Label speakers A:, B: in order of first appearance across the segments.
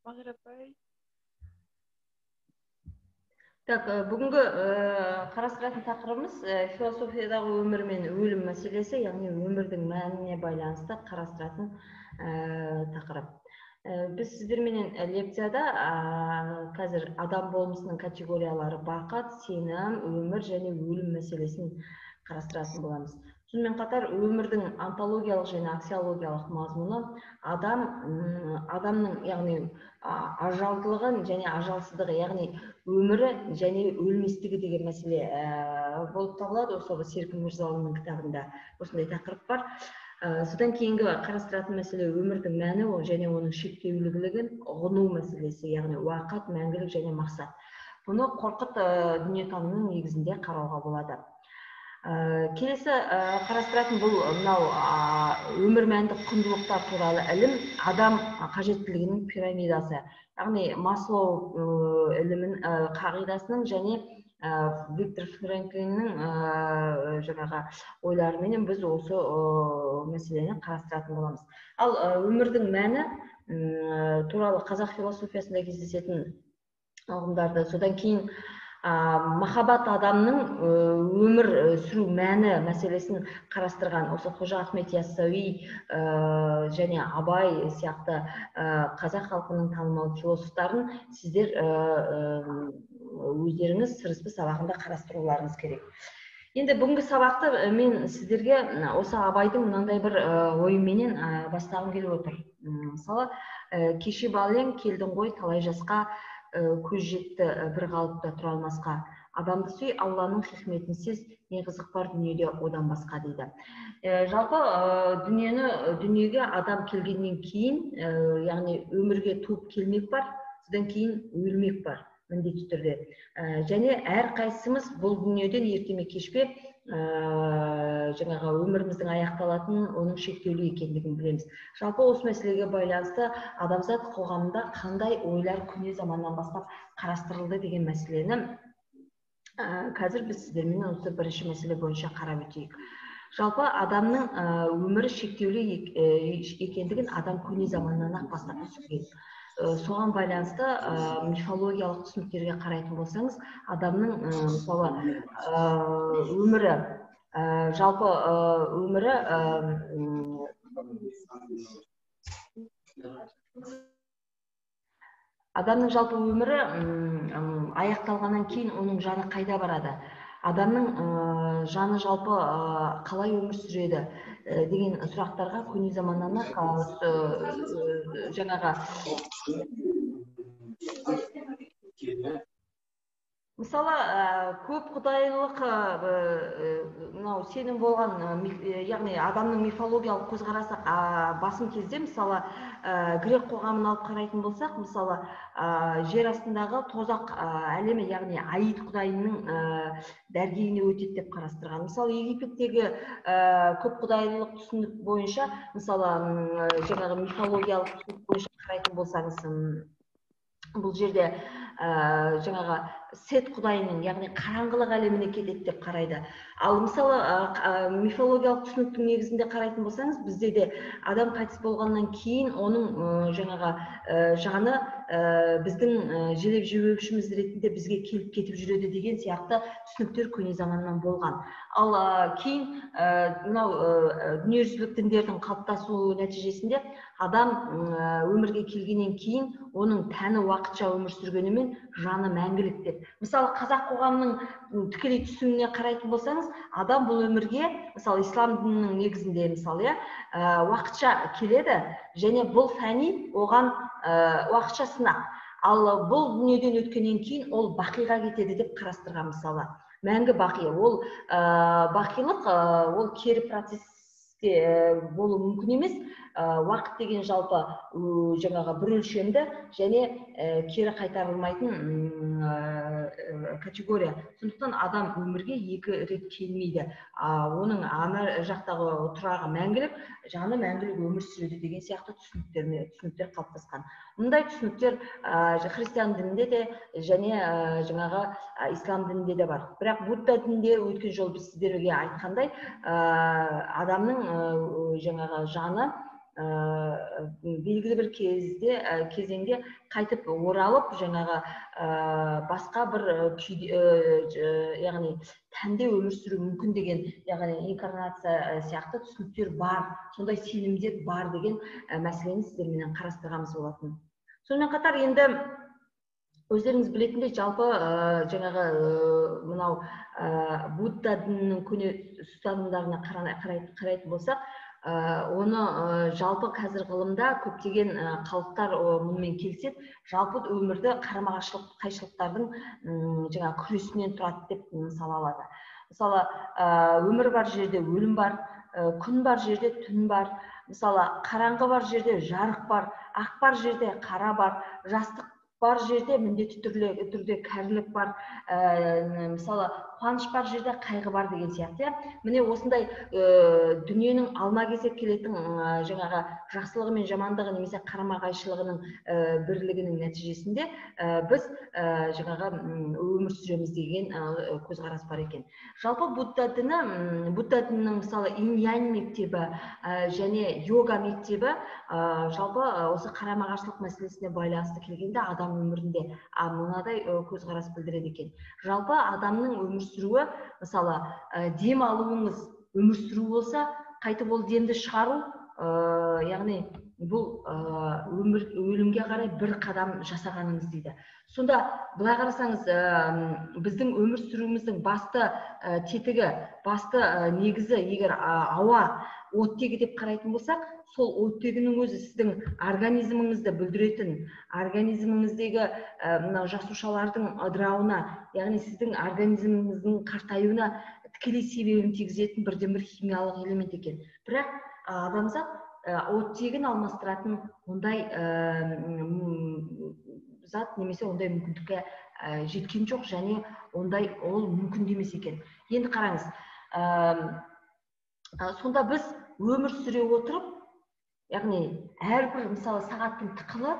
A: Мағыр апай.
B: Так, бүгінгі қарастыратын тақырыбымыз философиядағы өмір мен өлім мәселесі, яғни өмірдің мәніне байланысты қарастыратын тақырып. Біз сіздерменен лекцияда қазір адам болмысының категориялары бақыт, сенім, өмір және өлім мәселесін қарастыратын боламыз. Сонымен қатар өмірдің онтологиялық және аксиологиялық мазмұны адамның, яғни ажалдылығын және ажалсыздығы, яғни өмірі және өлместігі деген мәселе болып табылады. Осы Серікбай Мырзалының кітабында осындай тақырып бар. Содан кейінгі қарастыратын мәселе өмірдің мәні және оның шектеулілігін ұғыну мәселесі, яғни уақыт, мәңгілік және мақсат. Бұны Қорқыт дүниетанымының негізінде қарауға болады. Келесі қарастыратын бұл мынау өмір мәнді құндылықтар туралы ілім адам қажеттілігінің пирамидасы, яғни Маслоу ілімін қағидасының және Виктор Франклиннің жаңағы ойларыменен біз осы мәселені қарастыратын боламыз. Ал өмірдің мәні туралы қазақ философиясында кездесетін ұғымдарды, содан кейін махаббат адамның өмір сүру мәні мәселесін қарастырған осы Қожа Ахмет Яссауи және Абай сияқты қазақ халқының танымал философтарын сіздер өздеріңіз сырыспы сабағында қарастыруларыңыз керек. Енді бүгінгі сабақты мен сіздерге осы Абайдың мынандай бір ойыменен бастағым келіп отыр. Мысалы, кеше балең келдің ғой талай жасқа, көз жетті бір қалыпта тұра алмасқа. Адамды сүй, Алланың хикметінсіз, не қызық бар дүниеде одан басқа дейді. Жалпы дүниеге адам келгеннен кейін, яғни өмірге туып келмек бар, содан кейін өлмек бар, міндетті түрде. Және әр қайсымыз бұл дүниеден ертеме кешпе жаңағы өміріміздің аяқталатын, оның шектеулі екендігін білеміз. Жалпы осы мәселеге байланысты адамзат қоғамында қандай ойлар көне заманнан бастап қарастырылды деген мәселені қазір біз сіздермен осы бірінші мәселе бойынша қарап өтейік. Жалпы адамның өмірі шектеулі екендігін адам көне заманнан бастап түсінген. Соған байланысты мифологиялық түсініктерге қарайтын болсаңыз, адамның мысалы өмірі, жалпы өмірі адамның жалпы өмірі аяқталғаннан кейін оның жаны қайда барады? Адамның жаны жалпы қалай өмір сүреді деген сұрақтарға көне заманнан жаңағы мысалы көп құдайлық сенім болған, яғни адамның мифологиялық көзқарасы басым кезде, мысалы грек қоғамын алып қарайтын болсақ, мысалы жер астындағы тозақ әлемі, яғни Аид құдайының дәргейіне өтеді деп қарастырған. Мысалы Египеттегі көп құдайлық түсінік бойынша, мысалы жаңағы мифологиялық түсінік бойынша қарайтын болсаңыз, бұл жерде жаңағы Сет құдайының, яғни қараңғылық әлеміне кетеді деп қарайды. Ал мысалы мифологиялық түсініктің негізінде қарайтын болсаңыз, бізде де адам қайтыс болғаннан кейін оның жаңағы жаны біздің желеп жебеушіміз ретінде бізге келіп кетіп жүреді деген сияқты түсініктер көне заманнан болған. Ал кейін мынау дүниежүзілік діндердің қалыптасуы нәтижесінде адам өмірге келгеннен кейін оның тәні уақытша өмір сүргенімен жаны мәңгілік деп. Мысалы қазақ қоғамының тікелей түсінігіне қарайтын болсаңыз, адам бұл өмірге, мысалы ислам дінінің негізінде, мысалы уақытша келеді және бұл фәни оған уақытша сынақ. Ал бұл дүниеден өткеннен кейін ол бақиға кетеді деп қарастырған. Мысалы мәңгі бақи, ол бақилық, ол кері процеске болу мүмкін емес. Уақыт деген жалпы жаңағы бір өлшемді және кері қайтарылмайтын категория. Сондықтан адам өмірге екі рет келмейді. Оның ана жақтағы тұрағы мәңгілік, жаны мәңгілік өмір сүреді деген сияқты түсініктер қалыптасқан. Мұндай түсініктер христиан дінінде де және жаңағы ислам дінінде де бар. Бірақ Будда дінінде өткен жол біз сіздерге айтқандай, адамның жаңағы жаны белгілі бір кезеңде қайтып оралып жаңағы басқа бір яғни тәнде өмір сүру мүмкін деген, яғни инкарнация сияқты түсініктер бар, сондай сенімдер бар деген мәселені сіздермен қарастырғанымыз болатын. Сонымен қатар енді өздеріңіз білетіндей, жалпы жаңағы мынау Будда дінінің көне ұстанымдарына қарайтын болсақ, оны жалпы қазір ғылымда көптеген халықтар мұнымен келіседі. Жалпы өмірді қарама-қайшылықтардың жаңағы күресінен тұрады деп мысал алады. Мысалы, өмір бар жерде өлім бар, күн бар жерде түн бар. Мысалы, қараңғы бар жерде жарық бар, ақ бар жерде қара бар, жастық бар жерде міндетті түрде кәрілік бар, мысалы қуаныш бар жерде қайғы бар деген сияқты. Міне осындай дүниенің алма-кезек келетін жаңағы жақсылығы мен жамандығы немесе қарама-қайшылығының бірлігінің нәтижесінде біз жаңағы өмір сүреміз деген көзқарас бар екен. Жалпы Будда дінінің мысалы инь-янь мектебі және йога мектебі жалпы осы қарама-қайшылық мәселесіне байланысты келгенде адам өмірінде мынадай көзқарас білдіреді екен. Жалпы адамның өмір сүруі, мысалы, дем алуыңыз өмір сүру болса, қайтып ол демді шығару, яғни бұл өлімге қарай бір қадам жасағаныңыз дейді. Сонда былай қарасаңыз, біздің өмір сүруіміздің басты тетігі, басты негізі егер ауа, оттегі деп қарайтын болсақ, сол оттегінің өзі сіздің организміңізді бүлдіретін, организміңіздегі жасушалардың ыдырауына, яғни сіздің организміңіздің қартаюына тікелей себебін тигізетін бірден бір химиялық элемент екен. Бірақ адамзат оттегін алмастыратын ондай зат немесе ондай мүмкіндікке жеткен жоқ, және ондай ол мүмкін емес екен. Енді қараңыз, сонда біз өмір сүре отырып, яғни әрбір мысалы сағаттың тықылы,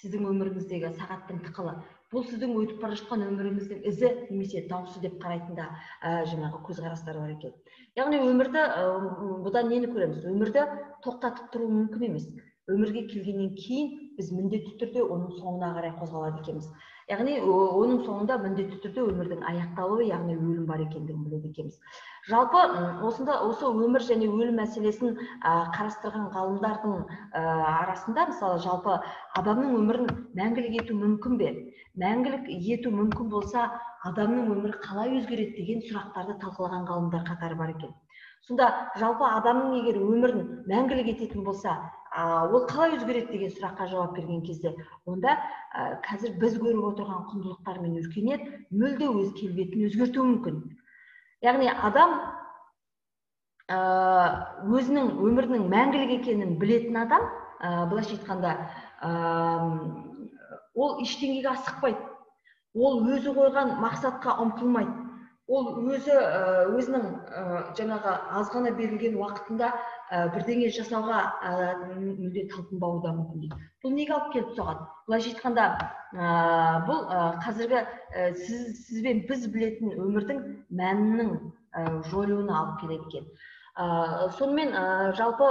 B: сіздің өміріңіздегі сағаттың тықылы, бұл сіздің өтіп бара жатқан өміріңіздің ізі немесе дауысы деп қарайтында жаңағы көзқарастар бар екен. Яғни өмірді, бұдан нені көреміз? Өмірді тоқтатып тұру мүмкін емес. Өмірге келгеннен кейін біз міндетті түрде оның соңына қарай қозғалады екенбіз. Яғни оның соңында міндетті түрде өмірдің аяқталуы, яғни өлім бар екендігін біледі екенбіз. Жалпы осы өмір және өлім мәселесін қарастырған ғалымдардың арасында, мысалы, жалпы адамның өмірін мәңгілік ету мүмкін бе? Мәңгілік ету мүмкін болса, адамның өмірі қалай өзгереді деген сұрақтарды талқылаған ғалымдар қатары бар екен. Сонда жалпы адамның егер өмірін мәңгілік ететін болса, ол қалай өзгереді деген сұраққа жауап берген кезде, онда қазір біз көріп отырған құндылықтар мен өркениет мүлде өз келбетін өзгертуі мүмкін. Яғни адам өзінің өмірінің мәңгілік екенін білетін адам, былайша айтқанда, ол ештеңеге асықпайды, ол өзі қойған мақсатқа ұмтылмайды, ол өзінің жаңағы азғана берілген уақытында бірдеңе жасауға мүлде талпынбауы да мүмкін дейді. Бұл неге алып келіп соғады? Былайша айтқанда, бұл қазіргі сіз бен біз білетін өмірдің мәнінің жойылуына алып келеді екен. Сонымен жалпы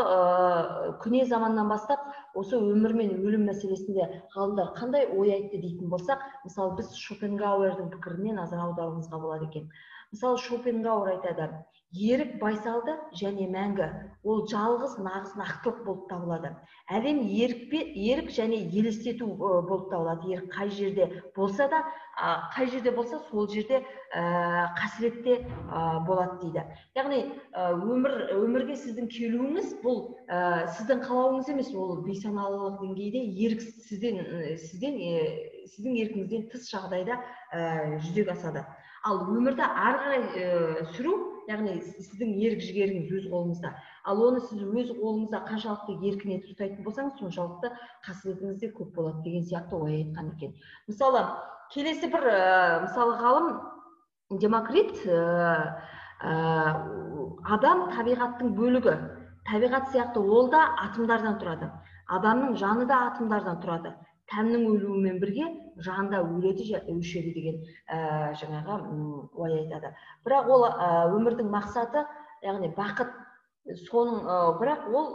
B: көне заманнан бастап осы өмір мен өлім мәселесінде ғалымдар қандай ой айтты дейтін болсақ, мысалы біз Шопенгауэрдің пікіріне назар аударуымызға болады екен. Мысалы Шопенгауэр айтады: ерік байсалды және мәңгі, ол жалғыз нағыз нақтылық болып табылады. Әлем ерік және елестету болып табылады. Ерік қай жерде болса да, қай жерде болса сол жерде қасіретте болады дейді. Яғни өмірге сіздің келуіңіз бұл сіздің қалауыңыз емес, ол бейсаналылық деңгейде ерік сіздің еркіңізден тыс жағдайда жүзеге асады. Ал өмірді ары қарай сүру, яғни сіздің ерік жігеріңіз өз қолыңызда. Ал оны сіз өз қолыңызда қаншалықты еркін етіп ұстайтын болсаңыз, соншалықты қасіретіңіз де көп болады деген сияқты ой айтқан екен. Мысалы, келесі бір мысалы ғалым Демокрит, адам табиғаттың бөлігі. Табиғат сияқты ол да атомдардан тұрады. Адамның жаны да атомдардан тұрады. Тәннің өлуімен бірге жанда өледі, өшеді деген жаңағы ой айтады. Бірақ ол өмірдің мақсаты, яғни бақыт, соның бірақ ол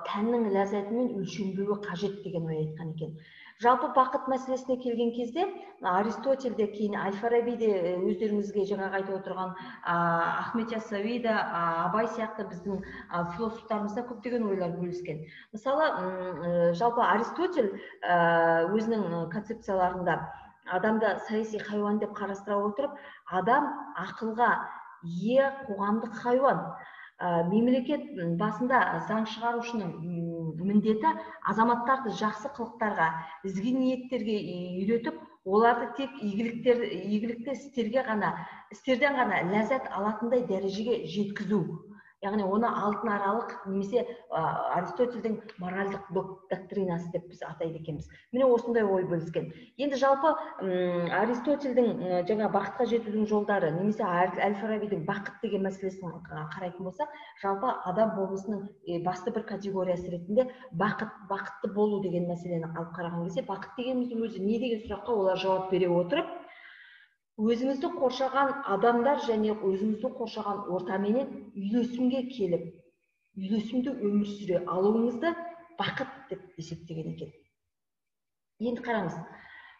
B: тәннің ләззатымен өлшенбеуі қажет деген ой айтқан екен. Жалпы бақыт мәселесіне келген кезде Аристотель де кейін Әл-Фараби де өздеріңізге жаңағы айтып отырған Ахмет Яссауи да Абай сияқты біздің философтарымызда көптеген ойлар бөліскен. Мысалы, жалпы Аристотель өзінің концепцияларында адамды саяси хайуан деп қарастыра отырып, адам ақылға ие қоғамдық хайуан. Мемлекет басында заң шығарушының міндеті азаматтарды жақсы қылықтарға, ізгі ниеттерге үйретіп, оларды тек игілікті істерден ғана ләззат алатындай дәрежеге жеткізу. Яғни оны алтын аралық немесе Аристотельдің моральдық доктринасы деп біз атайды екенбіз. Міне осындай ой бөліскен. Енді жалпы Аристотельдің жаңа бақытқа жетудің жолдары немесе Әл-Фарабидің бақыт деген мәселесін қарайтын болсақ, жалпы адам болмысының басты бір категориясы ретінде бақытты болу деген мәселені алып қараған кезде, бақыт дегеніміздің өзі не деген сұраққа олар жауап бере отырып, өзіңізді қоршаған адамдар және өзіңізді қоршаған ортаменен үйлесімге келіп, үйлесімді өмір сүре алуыңызды бақыт деп есептеген екен. Енді қараңыз,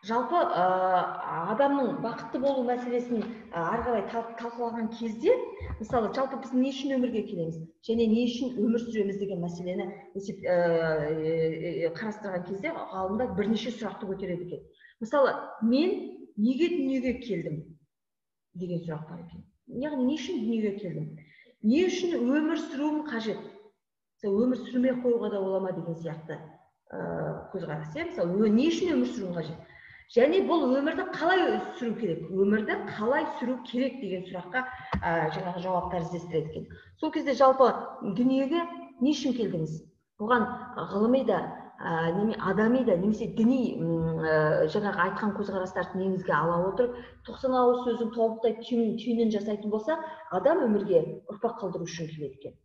B: жалпы адамның бақытты болу мәселесін ары қарай талқылаған кезде, мысалы, жалпы біз не үшін өмірге келеміз және не үшін өмір сүреміз деген мәселені қарастырған кезде ғалымдар бірнеше сұрақты көтереді екен. Мысалы, мен неге дүниеге келдім деген сұрақ бар екен. Яғни не үшін дүниеге келдім? Не үшін өмір сүруім қажет? Өмір сүрмей қоюға да бола ма деген сияқты көзқарас. Мысалы, не үшін өмір сүруім қажет? Және бұл өмірді қалай сүру керек? Өмірді қалай сүру керек деген сұраққа жаңағы жауаптар іздестіреді екен. Сол кезде жалпы дүниеге не үшін келдіңіз? Бұған ғылыми да, адами да, немесе діни жаңағы айтқан көзқарастарды негізге ала отырып, 90 ауыз сөздің тобықтай түйінін жасайтын болса, адам өмірге ұрпақ қалдыру үшін келеді екен.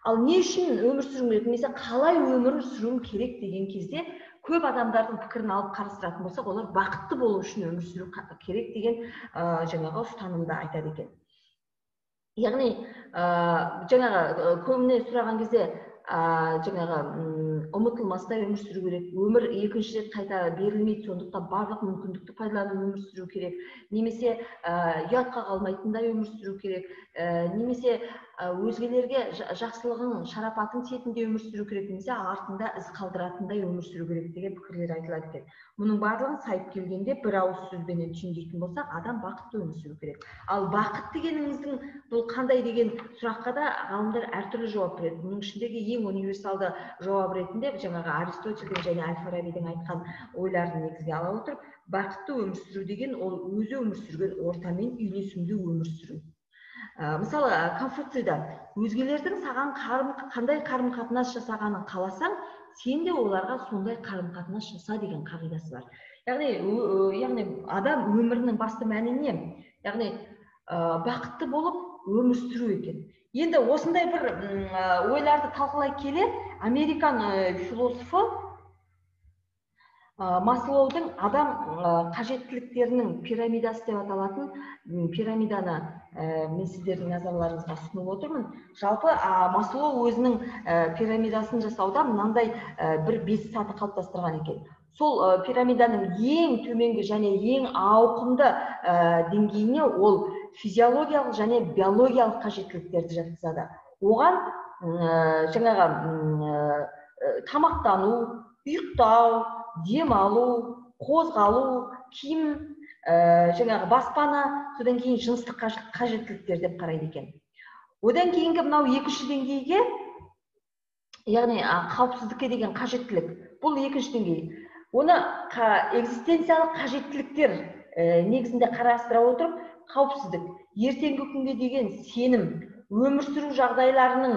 B: Ал не үшін өмір сүруім керек, немесе қалай өмір сүруім керек деген кезде, көп адамдардың пікірін алып қарастыратын болсақ, олар бақытты болу үшін өмір сүру керек деген жаңағы ұстанымды айтады екен. Яғни жаңағы көбіне сұраған кезде жаңағы ұмытылмастай өмір сүру керек. Өмір екінші рет қайта берілмейді, сондықтан барлық мүмкіндікті пайдаланып өмір сүру керек. Немесе ұятқа қалмайтындай өмір сүру керек. Немесе өзгелерге жақсылығың, шарапатың тиетіндей өмір сүру керек, немесе артында із қалдыратындай өмір сүру керек деген пікірлер айтылады екен. Мұның барлығын сайып келгенде бір ауыз сөзбенен түйіндейтін болсақ, адам бақытты өмір сүру керек. Ал бақыт дегеніңіздің бұл қандай деген сұраққа да ғалымдар әртүрлі жауап береді. Бұның ішіндегі ең универсалды жауап ретінде жаңағы Аристотельдің және Әл-Фарабидің айтқан ойларын негізге ала отырып, бақытты өмір сүру деген ол өзі өмір сүрген ортамен үйлесімді өмір сүру. Мысалы, Конфуцийда өзгелердің саған қандай қарым-қатынас жасағанын қаласаң, сен де оларға сондай қарым-қатынас жаса деген қағидасы бар. Яғни адам өмірінің басты мәні не? Яғни бақытты болып өмір сүру екен. Енді осындай бір ойларды талқылай келе, Американ философы Маслоудың адам қажеттіліктерінің пирамидасы деп аталатын пирамиданы мен сіздердің назарларыңызға ұсынып отырмын. Жалпы Маслоу өзінің пирамидасын жасауда мынандай бір 5 саты қалыптастырған екен. Сол пирамиданың ең төменгі және ең ауқымды деңгейіне ол физиологиялық және биологиялық қажеттіліктерді жатқызады. Оған жаңағы тамақтану, ұйықтау, демалу, қозғалу, киім, жаңағы баспана, содан кейін жыныстық қажеттіліктер деп қарайды екен. Одан кейінгі мынау екінші деңгейге, яғни қауіпсіздікке деген қажеттілік. Бұл екінші деңгей. Оны экзистенциялық қажеттіліктер негізінде қарастыра отырып, қауіпсіздік, ертеңгі күнге деген сенім, өмір сүру жағдайларының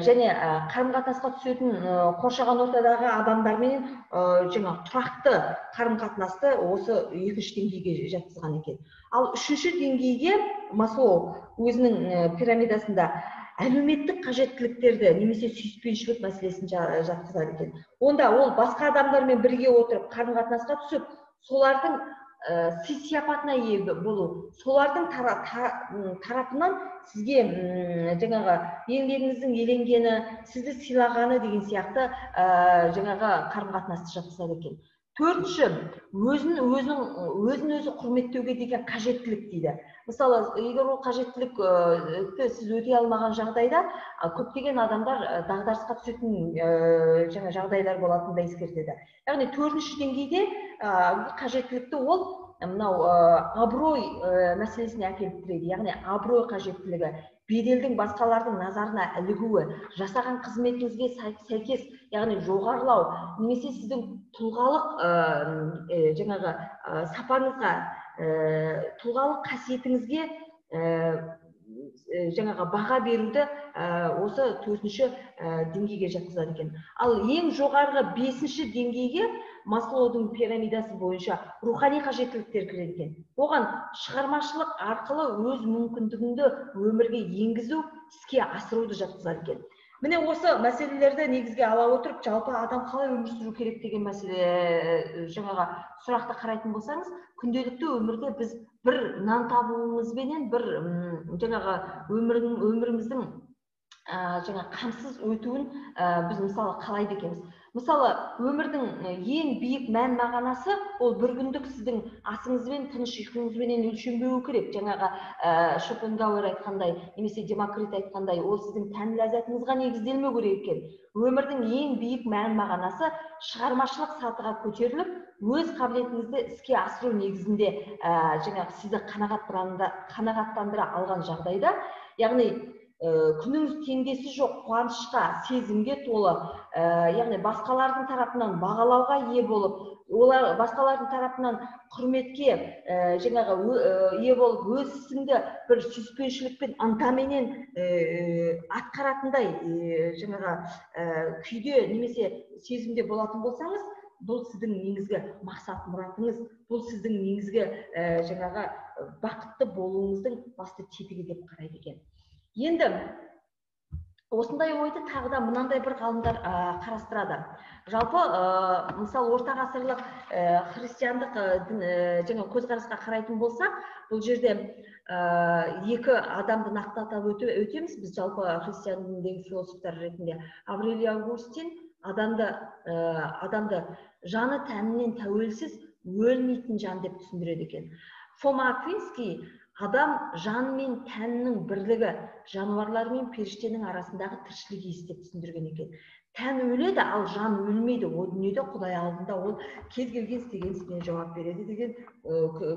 B: және қарым-қатынасқа түсетін қоршаған ортадағы адамдармен тұрақты қарым-қатынасты осы екінші деңгейге жатқызған екен. Ал үшінші деңгейге Маслоу өзінің пирамидасында әлеуметтік қажеттіліктерді немесе сүйіспеншілік мәселесін жатқызады екен. Онда ол басқа адамдармен бірге отырып қарым-қатынасқа түсіп, солардың сый сияпатына ие болу, солардың тарапынан сізге жаңағы еңбегіңіздің еленгені, сізді сыйлағаны деген сияқты жаңағы қарым-қатынасты жатқызады екен. Төртінші, өзін-өзі құрметтеуге деген қажеттілік дейді. Мысалы, егер ол қажеттілікті сіз өтей алмаған жағдайда, көптеген адамдар дағдарысқа түсетін жаңа жағдайлар болатынын да ескертеді. Яғни төртінші деңгейде қажеттілікті ол мынау абырой мәселесіне әкеліп тірейді. Яғни абырой қажеттілігі, беделдің басқалардың назарына ілігуі, жасаған қызметіңізге сәйкес, яғни жоғарылау, немесе сіздің тұлғалық жаңағы сапаңызға, тұлғалық қасиетіңізге жаңағы баға беруді осы төртінші деңгейге жатқызады екен. Ал ең жоғарғы бесінші деңгейге Маслоудың пирамидасы бойынша рухани қажеттіліктер кіреді екен. Оған шығармашылық арқылы өз мүмкіндігіңді өмірге енгізу, іске асыруды жатқызады екен. Міне осы мәселелерді негізге ала отырып, жалпы адам қалай өмір сүру керек деген мәселе жаңағы сұрақты қарайтын болсаңыз, күнделікті өмірде біз бір нан табуымызбенен бір жаңағы өміріміздің жаңа қамсыз өтуін біз мысалы қалайды екенбіз. Мысалы, өмірдің ең биік мән мағынасы ол бір күндік сіздің асыңызбен, тыныш ұйқыңызбенен өлшенбеуі керек. Жаңағы Шопенгауэр айтқандай, немесе Демокрит айтқандай, ол сіздің тән ләззатыңызға негізделмеу керек екен. Өмірдің ең биік мән мағынасы шығармашылық сатыға көтеріліп, өз қабілетіңізді іске асыру негізінде жаңағы сізді қанағаттандыра алған жағдайда, яғни күніңіз теңдесі жоқ қуанышқа, сезімге толы, яғни басқалардың тарапынан бағалауға ие болып, олар басқалардың тарапынан құрметке жаңағы ие болып, өз ісіңді бір сүйіспеншілікпен, ынтаменен атқаратындай жаңағы күйде немесе сезімде болатын болсаңыз, бұл сіздің негізгі мақсат мұратыңыз, бұл сіздің негізгі жаңағы бақытты болуыңыздың басты тетігі деп қарайды екен. Енді осындай ойды тағы да мынандай бір ғалымдар қарастырады. Жалпы, мысалы, орта ғасырлық христиандық жаңа көзқарасқа қарайтын болсақ, бұл жерде екі адамды нақты атап өтеміз. Біз жалпы христиан дініндегі философтар ретінде Аврелий Августин адамды жаны тәнінен тәуелсіз өлмейтін жан деп түсіндіреді екен. Фома Аквинский адам жан мен тәннің бірлігі, жануарлар мен періштенің арасындағы тіршілік иесі деп түсіндірген екен. Тән өледі, ал жан өлмейді. О дүниеде Құдай алдында ол кез келген істеген ісіне жауап береді деген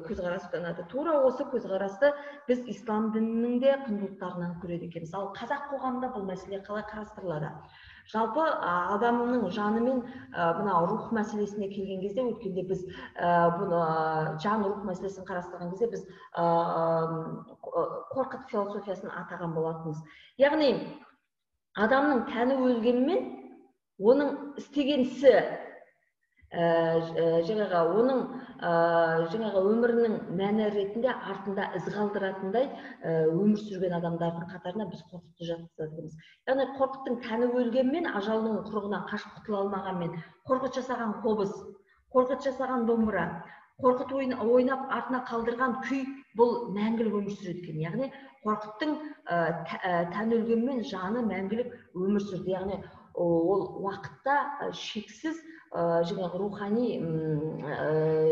B: көзқарас ұстанады. Тура осы көзқарасты біз ислам дінінің де құндылықтарынан көреді екенбіз. Ал қазақ қоғамында бұл мәселе қалай қарастырылады? Жалпы адамның жаны мен мына рух мәселесіне келген кезде, өткенде біз бұны жан рух мәселесін қарастырған кезде біз қорқыт философиясын атаған болатынбыз. Яғни адамның тәні өлгенмен оның істеген ісі жаңағы өмірінің мәні ретінде артында із қалдыратындай өмір сүрген адамдардың қатарына біз қорқытты жатқызамыз. Яғни қорқыттың тәні өлгенмен, ажалының құрығынан қашып құтыла алмағанмен, қорқыт жасаған қобыз, қорқыт жасаған домбыра, қорқыт ойнап артына қалдырған күй бұл мәңгілік өмір сүреді екен. Яғни қорқыттың тәні өлгенмен жаны мәңгілік өмір сүрді. Яғни ол уақытта шексіз жаңағы рухани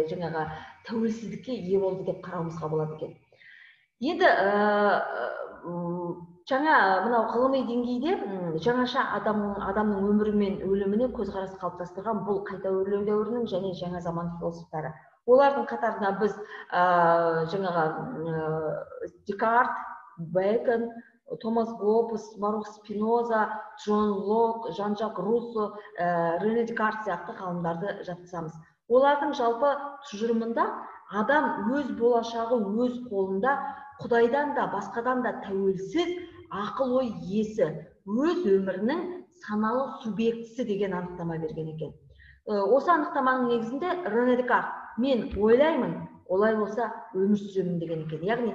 B: жаңағы тәуелсіздікке ие болды деп қарауымызға болады екен. Енді жаңа мынау ғылыми деңгейде жаңаша адамның өмірі мен өліміне көзқарас қалыптастырған бұл қайта өрлеу дәуірінің және жаңа заман философтары. Олардың қатарына біз жаңағы Декарт, Бэкон, Томас Гоббс, Барух Спиноза, Джон Лок, Жан-Жак Руссо, Рене Декарт сияқты ғалымдарды жатқызамыз. Олардың жалпы тұжырымында адам өз болашағы өз қолында, Құдайдан да басқадан да тәуелсіз ақыл ой иесі, өз өмірінің саналы субъектісі деген анықтама берген екен. Осы анықтаманың негізінде Рене Декарт мен ойлаймын, олай болса өмір сүремін деген екен. Яғни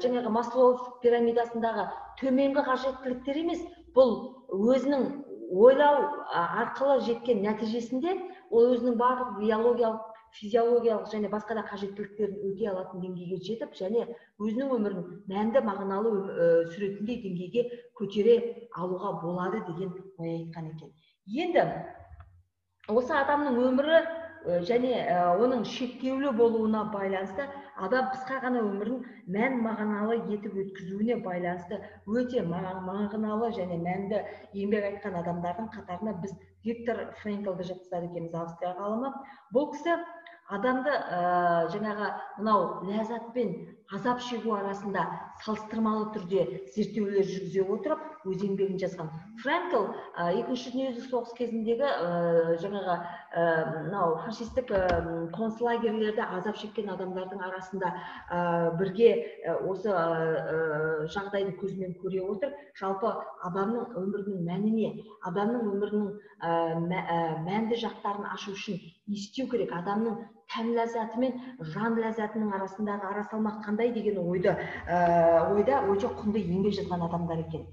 B: жаңағы Маслоу пирамидасындағы төменгі қажеттіліктер емес, бұл өзінің ойлау арқылы жеткен нәтижесінде ол өзінің барлық биологиялық, физиологиялық және басқа да қажеттіліктерін өтей алатын деңгейге жетіп, және өзінің өмірін мәнді мағыналы сүретіндей деңгейге көтере алуға болады деген ой айтқан екен. Енді осы адамның өмірі және оның шектеулі болуына байланысты адам қысқа ғана өмірін мән мағыналы етіп өткізуіне байланысты өте мағыналы және мәнді еңбек айтқан адамдардың қатарына біз Виктор Франклды жатқызады екенбіз, Австрия ғалымы. Бұл кісі адамды жаңағы мынау ләззат пен азап шегу арасында салыстырмалы түрде зерттеулер жүргізе отырып өз еңбегін жазған. Франкл екінші дүниежүзілік соғыс кезіндегі жаңағы мынау фашистік концлагерлерде азап шеккен адамдардың арасында бірге осы жағдайды көзімен көре отырып, жалпы адамның өмірінің мәніне, адамның өмірінің мәнді жақтарын ашу үшін не істеу керек, адамның тән ләззаты мен жан ләззатының арасындағы ара салмақ қандай деген ойда өте құнды еңбек жазған адамдар екен.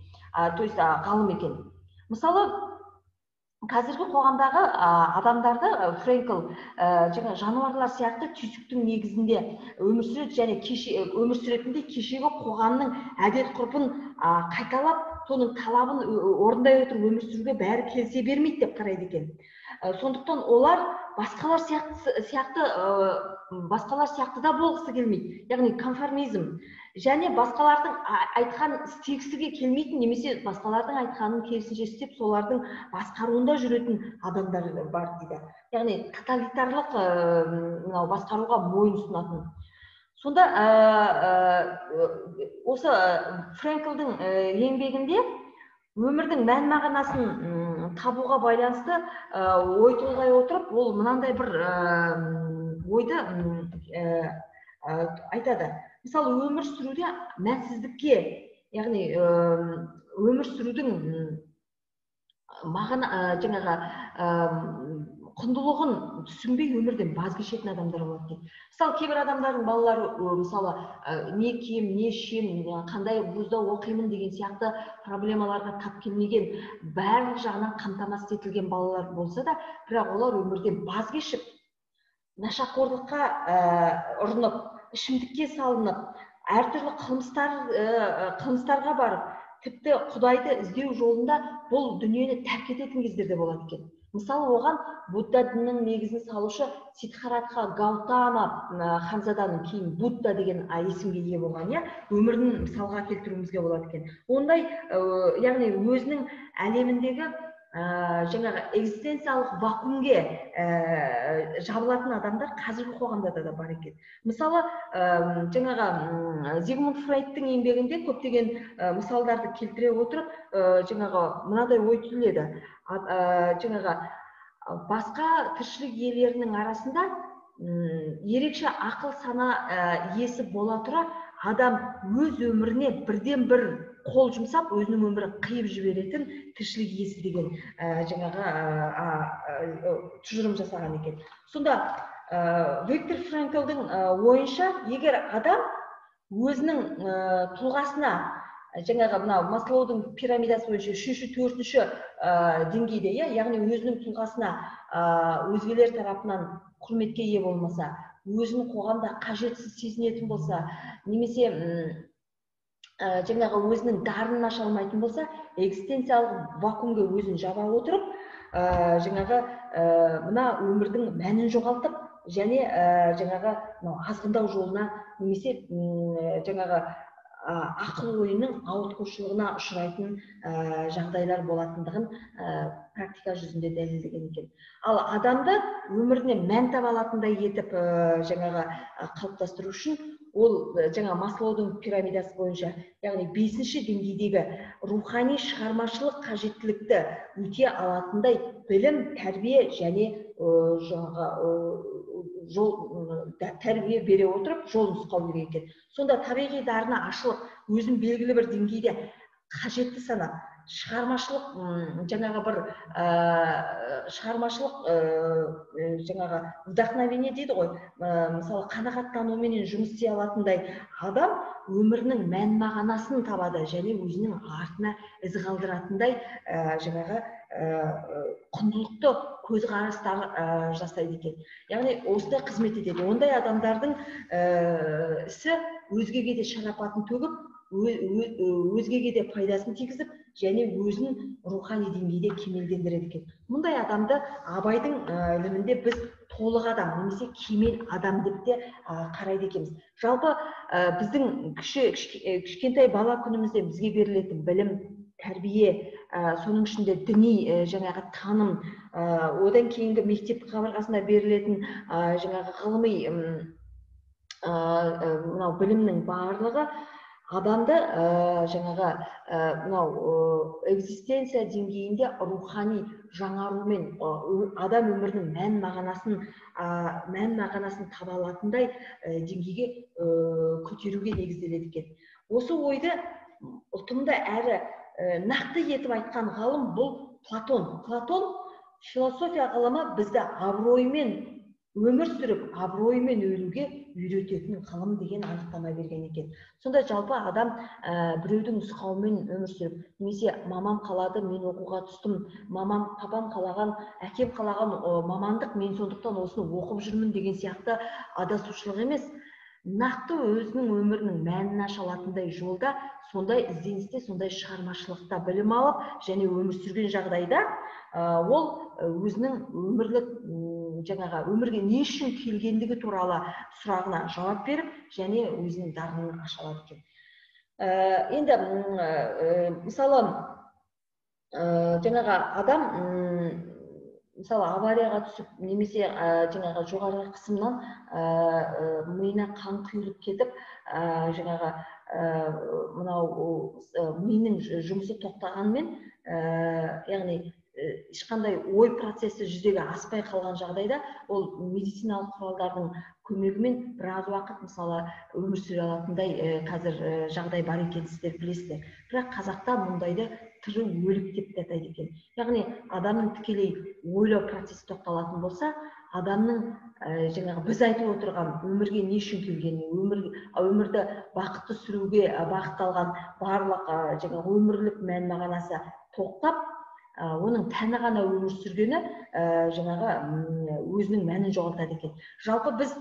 B: То есть ғалым екен. Мысалы, қазіргі қоғамдағы адамдарды Франкл жаңа жануарлар сияқты түйсіктің негізінде өмір сүреді және өмір сүретіндей кешегі қоғамның әдет ғұрпын қайталап, соның талабын орындай отырып өмір сүруге бәрі келісе бермейді деп қарайды екен. Сондықтан олар басқалар сияқты да болғысы келмейді. Яғни конформизм. Және басқалардың айтқан істегісіге келмейтін, немесе басқалардың айтқанын керісінше істеп, солардың басқаруында жүретін адамдар бар дейді. Яғни тоталитарлық басқаруға мойын ұсынатын. Сонда осы Франклдың еңбегінде өмірдің мән мағынасын табуға байланысты ой толғай отырып, ол мынандай бір ойды айтады. Мысалы, өмір сүруде мәнсіздікке, яғни өмір сүрудің жаңағы құндылығын түсінбей өмірден баз кешетін адамдар болады. Мысалы, кейбір адамдардың балалары мысалы не кием, не ішем, қандай вузда оқимын деген сияқты проблемаларға тап келмеген, барлық жағынан қамтамасыз етілген балалар болса да, бірақ олар өмірден баз кешіп, нашақорлыққа ұрынып, ішімдікке салынып, әртүрлі қылмыстарға барып, тіпті Құдайды іздеу жолында бұл дүниені тәрк ететін кездерде болады екен. Мысалы, оған Будда дінінің негізін салушы Сиддхартха Гаутама ханзаданың, кейін Будда деген есімге ие болған, өмірін мысалға келтіруімізге болады екен. Ондай, яғни өзінің әлеміндегі жаңағы экзистенциялық вакуумге жабылатын адамдар қазіргі қоғамда да бар екен. Мысалы, жаңағы Зигмунд Фрейдтің еңбегінде көптеген мысалдарды келтіре отырып, жаңағы мынадай ой түзіледі. Жаңағы басқа тіршілік иелерінің арасында ерекше ақыл сана иесі бола тұра, адам өз өміріне бірден бір қол жұмсап, өзінің өмірін қиып жіберетін тіршілік иесі деген жаңағы тұжырым жасаған екен. Сонда Виктор Франклдың ойынша, егер адам өзінің тұлғасына, жаңағы мынау Маслоудың пирамидасы бойынша 3-4 деңгейде, яғни өзінің тұлғасына өзгелер тарапынан құрметке ие болмаса, өзінің қоғамда қажетсіз сезінетін болса, немесе жаңағы өзінің дарынын аша алмайтын болса, экзистенциялық вакуумге өзін жаба отырып, жаңағы мына өмірдің мәнін жоғалтып, және жаңағы азғындау жолына, немесе жаңағы ақыл ойының ауытқушылығына ұшырайтын жағдайлар болатындығын практика жүзінде дәлелдеген екен. Ал адамды өміріне мән таба алатындай етіп жаңағы қалыптастыру үшін, ол жаңа Маслоудың пирамидасы бойынша, яғни 5-ші деңгейдегі рухани шығармашылық қажеттілікті өте алатындай білім, тәрбие және тәрбие бере отырып, жол нұсқау керек екен. Сонда табиғи дарыны ашылып, өзін белгілі бір деңгейде қажетті санап, шығармашылық жаңағы бір шығармашылық жаңағы вдохновение дейді ғой, мысалы қанағаттануменен жұмыс істей алатындай адам өмірінің мән мағынасын табады және өзінің артына із қалдыратындай жаңағы құндылықты көзқарастар жасайды екен. Яғни осындай қызмет етеді. Ондай адамдардың ісі өзгеге де шарапатын төгіп, өзгеге де пайдасын тигізіп, және өзін рухани деңгейде кемелдендіреді екен. Мұндай адамды Абайдың ілімінде біз толық адам немесе кемел адам деп те қарайды екенбіз. Жалпы біздің кішкентай бала күнімізде бізге берілетін білім, тәрбие, соның ішінде діни жаңағы таным, одан кейінгі мектеп қабырғасында берілетін жаңағы ғылыми мынау білімнің барлығы адамды жаңағы мынау экзистенция деңгейінде рухани жаңарумен адам өмірінің мән мағынасын таба алатындай деңгейге көтеруге негізделеді екен. Осы ойды ұтымды әрі нақты етіп айтқан ғалым бұл Платон. Платон философия ғылымы бізді абыроймен өмір сүріп, абыроймен өлуге үйрететін ғылым деген анықтама берген екен. Сонда жалпы адам біреудің нұсқауымен өмір сүріп, немесе мамам қалады, мен оқуға түстім, мамам, папам қалаған, әкем қалаған мамандық, мен сондықтан осыны оқып жүрмін деген сияқты адасушылық емес. Нақты өзінің өмірінің мәнін аша алатындай жолда, сондай ізденісте, сондай шығармашылықта білім алып, және өмір сүрген жағдайда ол өзінің өмірлік жаңағы өмірге не үшін келгендігі туралы сұрағына жауап беріп, және өзінің дарынын аша алады екен. Енді мысалы жаңағы адам мысалы аварияға түсіп, немесе жаңағы жоғарғы қысымнан миына қан құйылып кетіп, жаңағы мынау миының жұмысы тоқтағанмен, яғни ешқандай ой процесі жүзеге аспай қалған жағдайда, ол медициналық құралдардың көмегімен біраз уақыт мысалы өмір сүре алатындай қазір жағдай бар екенін сіздер білесіздер. Бірақ қазақта мұндайды тірі өлік деп те атайды екен. Яғни адамның тікелей ойлау процесі тоқталатын болса, адамның жаңағы біз айтып отырған өмірге не үшін келгені, өмірді бақытты сүруге бағытталған барлық жаңағы өмірлік мән мағынасы тоқтап, оның тәні ғана өмір сүргені жаңағы өзінің мәнін жоғалтады екен. Жалпы біз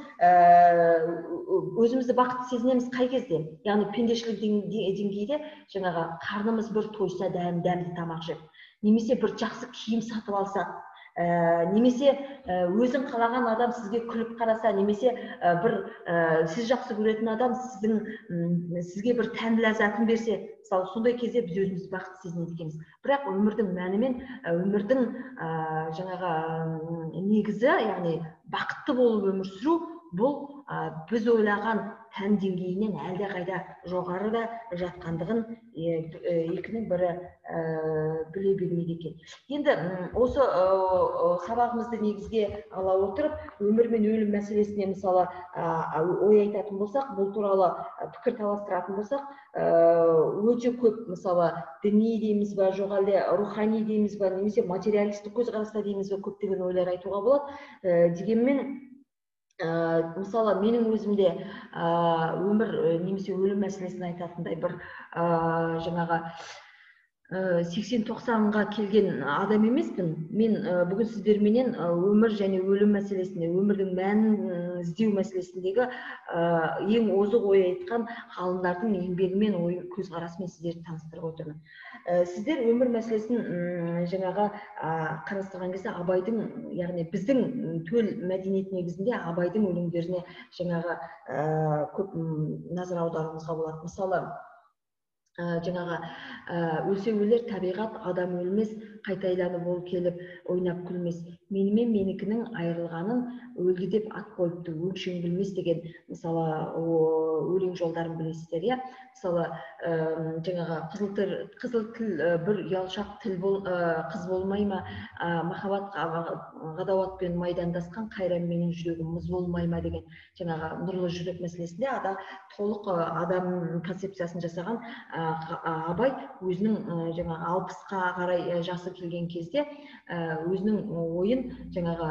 B: өзімізді бақытты сезінеміз қай кезде? Яғни пендешілік деңгейде жаңағы қарнымыз бір тойса, дәмді тамақ жеп, немесе бір жақсы киім сатып алса, немесе өзің қалаған адам сізге күліп қараса, немесе бір сіз жақсы көретін адам сізге бір тән ләззатын берсе, мысалы сондай кезде біз өзімізді бақытты сезінеді екенбіз. Бірақ өмірдің мәні мен өмірдің жаңағы негізі, яғни бақытты болып өмір сүру, бұл біз ойлаған тән деңгейінен әлде қайда жоғарыда жатқандығын екінің бірі біле бермейді екен. Енді осы сабағымызды негізге ала отырып, өмір мен өлім мәселесіне мысалы ой айтатын болсақ, бұл туралы пікір таластыратын болсақ, өте көп мысалы діни дейміз ба, жоқ әлде рухани дейміз ба, немесе материалистік көзқараста дейміз ба, көптеген ойлар айтуға болады. Дегенмен мысалы менің өзімде өмір немесе өлім мәселесін айтатындай бір жаңағы 80-90-ға келген адам емеспін. Мен бүгін сіздерменен өмір және өлім мәселесінде, өмірдің мәнін іздеу мәселесіндегі ең озық ой айтқан ғалымдардың еңбегімен, ой көзқарасымен сіздерді таныстырып отырмын. Сіздер өмір мәселесін жаңағы қарастырған кезде Абайдың, яғни біздің төл мәдениет негізінде Абайдың өлеңдеріне жаңағы көп назар аударуымызға болады. Мысалы жаңағы өлсе өлер табиғат, адам өлмес, қайта айланып ол келіп ойнап күлмес, менімен менікінің айырылғанын өлді деп ат қойыпты, өңшең білмес деген мысалы өлең жолдарын білесіздер, иә? Мысалы жаңағы қызыл тіл бір ұялшақ қыз болмай ма, махаббат ғадауатпен майдандасқан қайран менің жүрегім мұз болмай ма деген жаңағы нұрлы жүрек мәселесінде толық адам концепциясын жасаған Абай өзінің жаңағы 60-қа қарай жасы келген кезде өзінің ойын жаңағы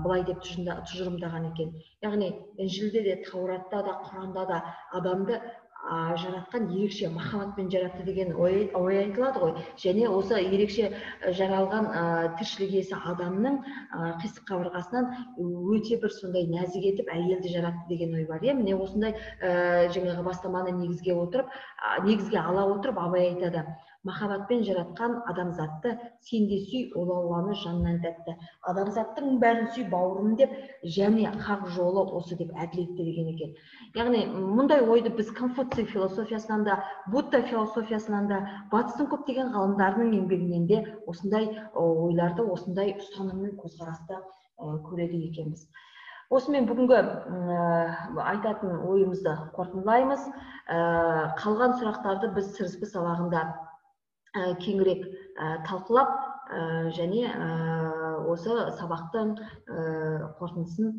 B: былай деп тұжырымдаған екен. Яғни Інжілде де, Тауратта да, Құранда да адамды жаратқан ерекше махаббатпен жаратты деген ой айтылады ғой. Және осы ерекше жаралған тіршілік иесі адамның қисық қабырғасынан өте бір сондай нәзік етіп әйелді жаратты деген ой бар. Міне осындай жаңағы бастаманы негізге ала отырып Абай айтады: махаббатпен жаратқан адамзатты сен де сүй, ол Алланы жанынан тәтті. Адамзаттың бәрін сүй бауырым деп, және хақ жолы осы деп әділетті деген екен. Яғни мұндай ойды біз Конфуций философиясынан да, Будда философиясынан да, батыстың көптеген ғалымдарының еңбегінен де осындай ойларды, осындай ұстаныммен көзқарасты көреді екенбіз. Осымен бүгінгі айтатын ойымызды қорытындылаймыз. Қалған сұрақтарды біз сіріспе сабағында кеңірек талқылап, және осы сабақтың қорытындысын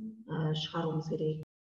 B: шығаруымыз керек.